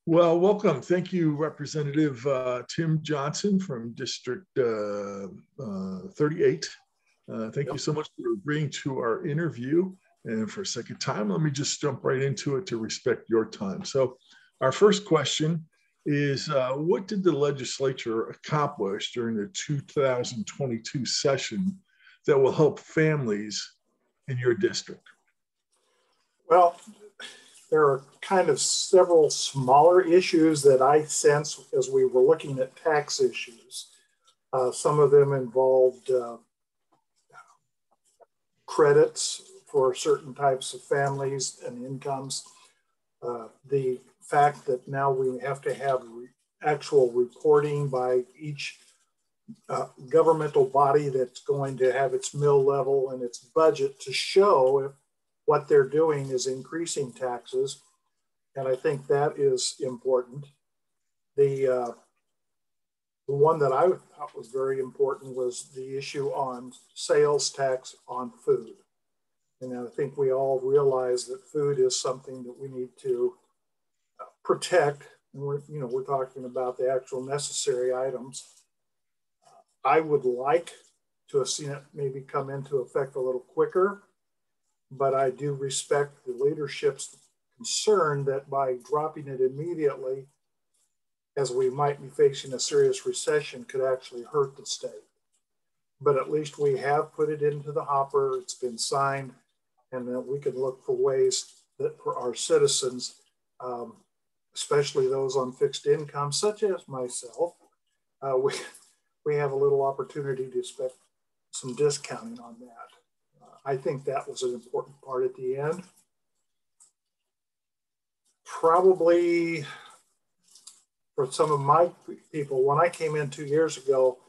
Well, welcome. Thank you, Representative Tim Johnson from District 38. Thank you so much for agreeing to our interview. And for a second time, let me just jump right into it to respect your time. So our first question is, what did the legislature accomplish during the 2022 session that will help families in your district? Well, there are kind of several smaller issues that I sense as we were looking at tax issues. Some of them involved credits for certain types of families and incomes. The fact that now we have to have actual reporting by each governmental body that's going to have its mill level and its budget to show if what they're doing is increasing taxes. And I think that is important. The one that I thought was very important was the issue on sales tax on food. And I think we all realize that food is something that we need to protect. And we're talking about the actual necessary items. I would like to have seen it maybe come into effect a little quicker, but I do respect the leadership's concern that by dropping it immediately, as we might be facing a serious recession, could actually hurt the state. But at least we have put it into the hopper, it's been signed, and that we can look for ways that for our citizens, especially those on fixed income, such as myself, we have a little opportunity to expect some discounting on that. I think that was an important part at the end. Probably for some of my people, when I came in 2 years ago,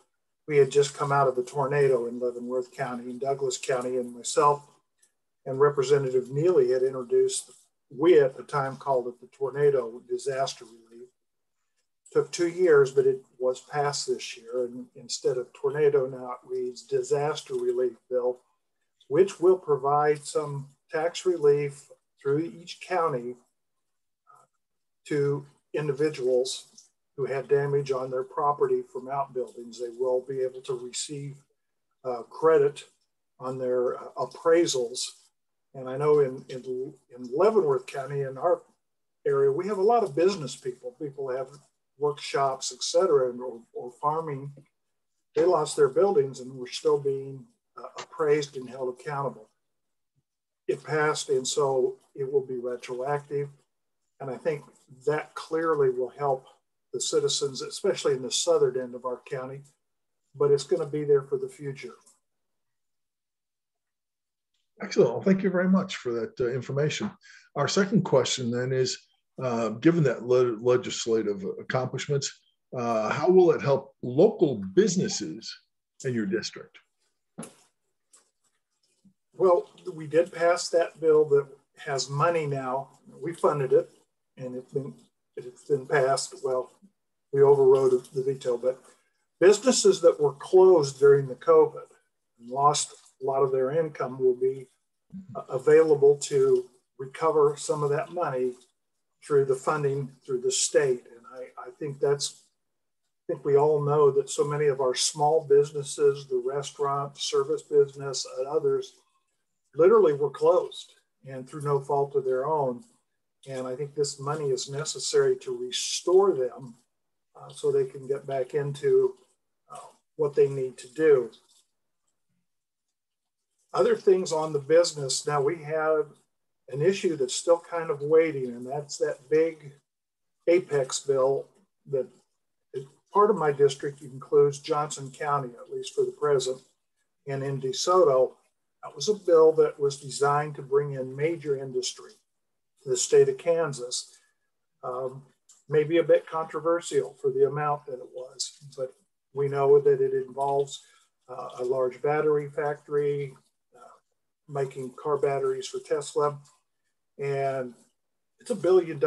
we had just come out of a tornado in Leavenworth County and Douglas County, and myself and Representative Neely had introduced, we at the time called it the tornado disaster relief. It took 2 years, but it was passed this year. And instead of tornado, now it reads disaster relief bill, which will provide some tax relief through each county to individuals who had damage on their property from outbuildings. They will be able to receive credit on their appraisals. And I know in Leavenworth County, in our area, we have a lot of business people. People have workshops, et cetera, or farming. They lost their buildings and were still being appraised and held accountable. It passed, and so it will be retroactive. And I think that clearly will help the citizens, especially in the southern end of our county, but it's going to be there for the future. Excellent. Well, thank you very much for that information. Our second question then is, given that legislative accomplishments, how will it help local businesses in your district? Well, we did pass that bill that has money now. We funded it, and it's been passed. Well, we overrode the veto, but businesses that were closed during the COVID and lost a lot of their income will be available to recover some of that money through the funding through the state. And I think we all know that so many of our small businesses, the restaurant, service business, and others, literally were closed and through no fault of their own. And I think this money is necessary to restore them so they can get back into what they need to do. Other things on the business, now we have an issue that's still kind of waiting, and that's that big Apex bill that part of my district includes Johnson County, at least for the present, and in DeSoto. That was a bill that was designed to bring in major industry to the state of Kansas. Maybe a bit controversial for the amount that it was, but we know that it involves a large battery factory, making car batteries for Tesla. And it's $1 billion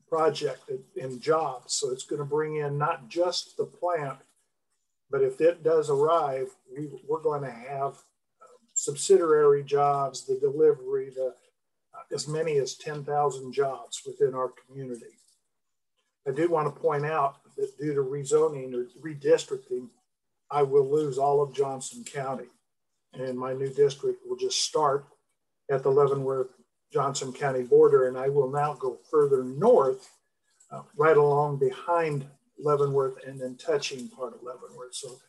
project in jobs. So it's going to bring in not just the plant, but if it does arrive, we're going to have subsidiary jobs, the delivery, as many as 10,000 jobs within our community. I do want to point out that due to rezoning or redistricting, I will lose all of Johnson County, and my new district will just start at the Leavenworth Johnson County border, and I will now go further north, right along behind Leavenworth and then touching part of Leavenworth. So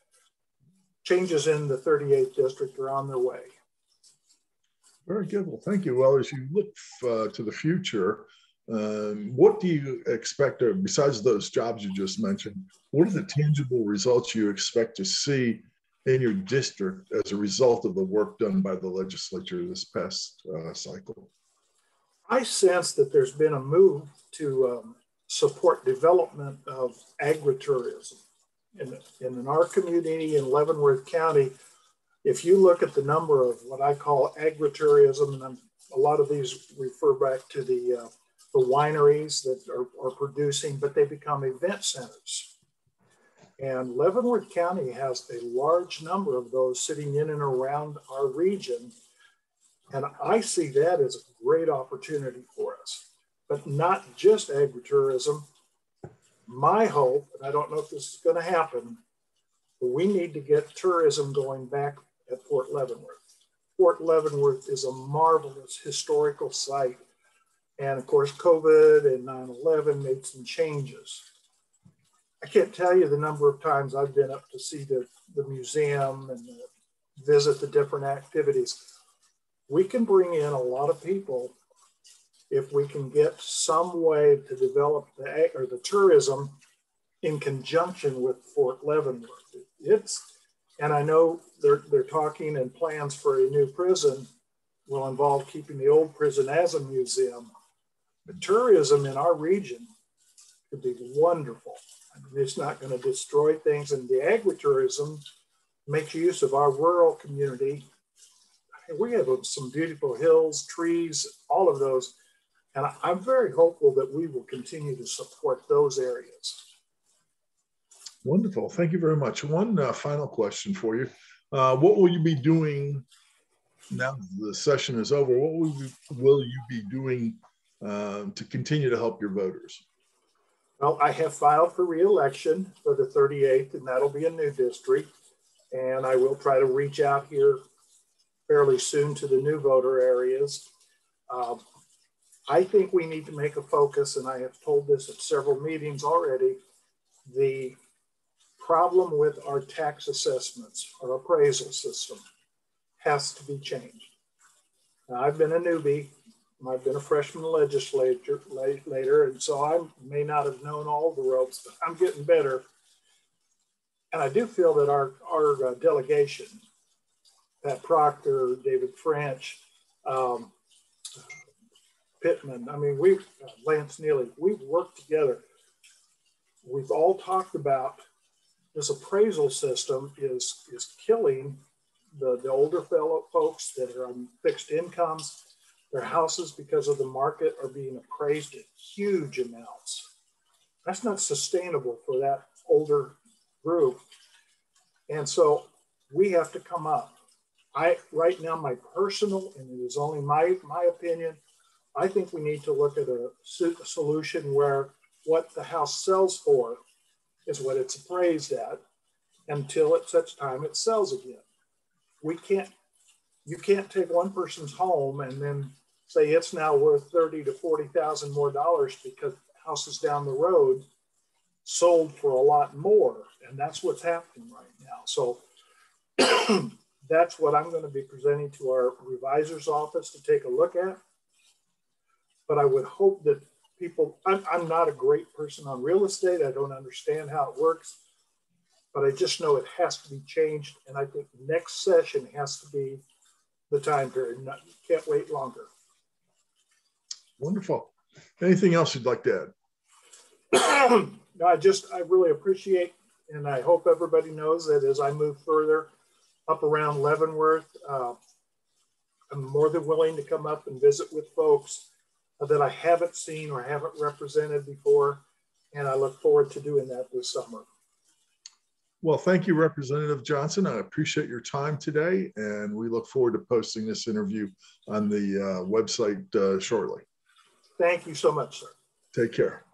changes in the 38th district are on their way. Very good. Well, thank you. Well, as you look to the future, what do you expect, besides those jobs you just mentioned, what are the tangible results you expect to see in your district as a result of the work done by the legislature this past cycle? I sense that there's been a move to support development of agritourism. In our community in Leavenworth County, if you look at the number of what I call agritourism, and a lot of these refer back to the wineries that are producing, but they become event centers. And Leavenworth County has a large number of those sitting in and around our region. And I see that as a great opportunity for us, but not just agritourism. My hope, and I don't know if this is going to happen, but we need to get tourism going back at Fort Leavenworth. Fort Leavenworth is a marvelous historical site. And of course, COVID and 9/11 made some changes. I can't tell you the number of times I've been up to see the museum and visit the different activities. We can bring in a lot of people if we can get some way to develop the tourism in conjunction with Fort Leavenworth. And I know they're talking, and plans for a new prison will involve keeping the old prison as a museum. But tourism in our region could be wonderful. I mean, it's not going to destroy things, and the agritourism makes use of our rural community. We have some beautiful hills, trees, all of those. And I'm very hopeful that we will continue to support those areas. Wonderful. Thank you very much. One final question for you. What will you be doing now that the session is over? What will you be doing to continue to help your voters? Well, I have filed for re-election for the 38th, and that'll be a new district. And I will try to reach out here fairly soon to the new voter areas. I think we need to make a focus, and I have told this at several meetings already, the problem with our tax assessments, our appraisal system, has to be changed. Now, I've been a newbie. I've been a freshman legislator later, and so I may not have known all the ropes, but I'm getting better. And I do feel that our delegation, Pat Proctor, David French, Pittman, I mean, Lance Neely, we've worked together. We've all talked about this appraisal system is killing the older fellow folks that are on fixed incomes. Their houses, because of the market, are being appraised at huge amounts. That's not sustainable for that older group. And so we have to come up. Right now, my personal, and it is only my opinion, I think we need to look at a solution where what the house sells for is what it's appraised at until at such time it sells again. You can't take one person's home and then say it's now worth $30,000 to $40,000 more because houses down the road sold for a lot more. And that's what's happening right now. So that's what I'm going to be presenting to our revisor's office to take a look at. But I would hope that people, I'm not a great person on real estate. I don't understand how it works, but I just know it has to be changed. And I think next session has to be the time period. Can't wait longer. Wonderful. Anything else you'd like to add? No, I really appreciate, and I hope everybody knows that as I move further up around Leavenworth, I'm more than willing to come up and visit with folks that I haven't seen or haven't represented before. And I look forward to doing that this summer. Well, thank you, Representative Johnson. I appreciate your time today, and we look forward to posting this interview on the website shortly. Thank you so much, sir. Take care.